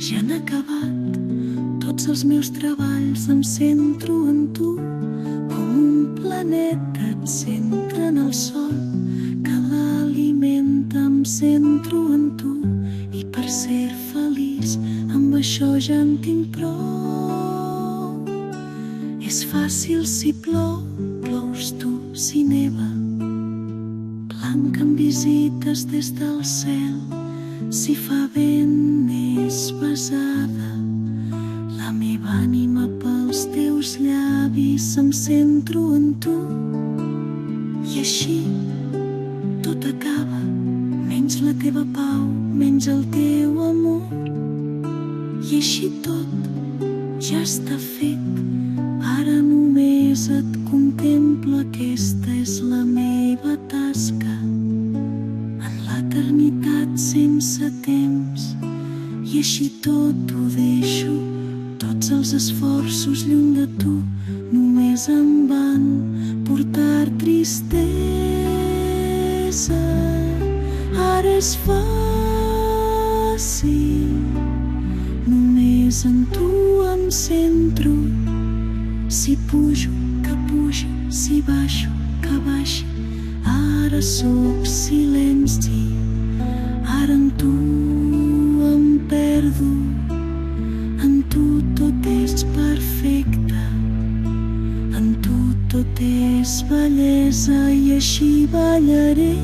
Ja han acabat tots els meus treballs, em centro en tu. Com un planeta et centra en el sol, que l'alimenta, em centro en tu. I per ser feliç, amb això ja en tinc prou. És fàcil si plou, plous tu si neva. Blanca amb visites des del cel, si fa vent és pesada. La meva ànima pels teus llavis, em centro en tu. I així tot acaba, menys la teva pau, menys el teu amor. I així tot ja està fet, ara només et contemplo, aquesta és la meva tasca. En l'eternitat sense temps, i així tot ho deixo, tots els esforços lluny de tu només em van portar tristesa. Ara és fàcil, només en tu em centro. Si pujo, que pugi, si baixo, que baixi. Ara sóc silenci, ara en tu em perdo. En tu tot és perfecte, en tu tot és bellesa. I així ballaré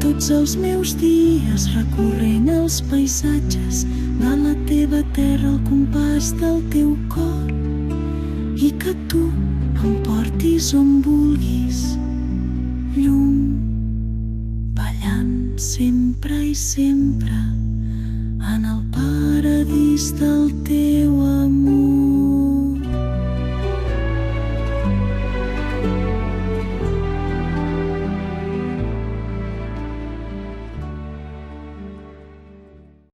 tots els meus dies, recorrent els paisatges de la teva terra al compàs del teu cor. I que tu em portis on vulguis, llum, ballant sempre i sempre en el paradís del teu amor.